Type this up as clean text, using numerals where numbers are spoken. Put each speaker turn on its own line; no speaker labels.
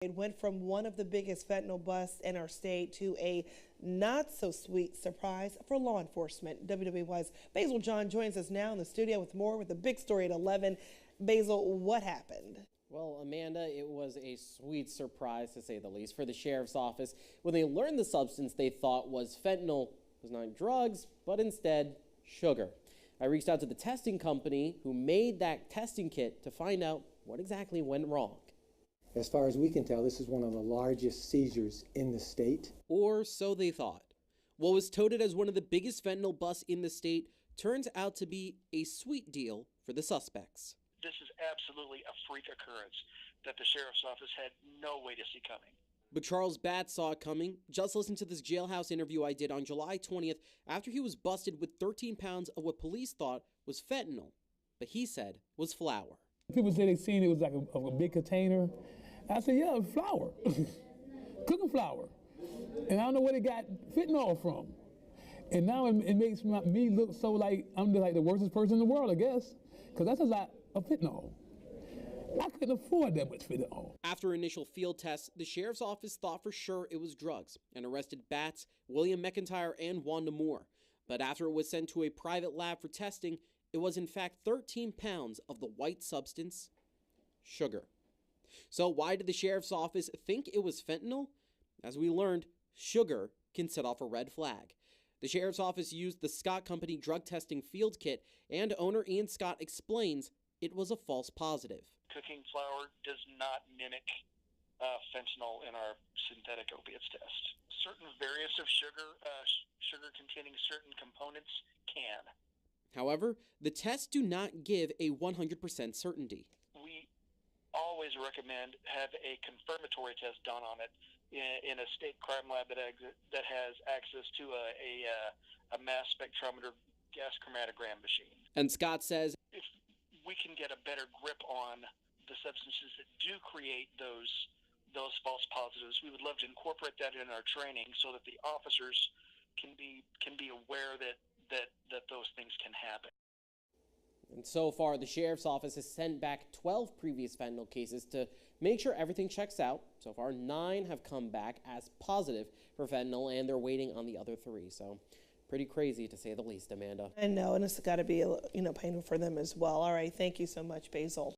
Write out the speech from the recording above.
It went from one of the biggest fentanyl busts in our state to a not so sweet surprise for law enforcement. WWY's Basil John joins us now in the studio with more with a big story at 11. Basil, what happened?
Well, Amanda, it was a sweet surprise, to say the least, for the sheriff's office when they learned the substance they thought was fentanyl was not drugs, but instead sugar. I reached out to the testing company who made that testing kit to find out what exactly went wrong.
As far as we can tell, this is one of the largest seizures in the state.
Or so they thought. What was touted as one of the biggest fentanyl busts in the state turns out to be a sweet deal for the suspects.
This is absolutely a freak occurrence that the sheriff's office had no way to see coming.
But Charles Batts saw it coming. Just listen to this jailhouse interview I did on July 20th after he was busted with 13 pounds of what police thought was fentanyl, but he said was flour.
People say they seen it was like a big container. I said, yeah, flour, cooking flour. And I don't know where they got fentanyl from. And now it makes me look so like I'm like the worstest person in the world, I guess, because that's a lot of fentanyl. I couldn't afford that much fentanyl.
After initial field tests, the sheriff's office thought for sure it was drugs and arrested Batts, William McIntyre, and Wanda Moore. But after it was sent to a private lab for testing, it was in fact 13 pounds of the white substance, sugar. So why did the sheriff's office think it was fentanyl? As we learned, sugar can set off a red flag. The sheriff's office used the Scott Company drug testing field kit, and owner Ian Scott explains it was a false positive.
Cooking flour does not mimic fentanyl in our synthetic opiates test. Certain variants of sugar containing certain components can.
However, the tests do not give a 100% certainty.
We always recommend have a confirmatory test done on it in a state crime lab that has access to a mass spectrometer gas chromatogram machine.
And Scott says,
if we can get a better grip on the substances that do create those false positives, we would love to incorporate that in our training so that the officers can be aware that those things can happen.
And so far, the sheriff's office has sent back 12 previous fentanyl cases to make sure everything checks out. So far, 9 have come back as positive for fentanyl, and they're waiting on the other 3. So pretty crazy, to say the least, Amanda.
I know, and it's got to be painful for them as well. All right, thank you so much, Basil.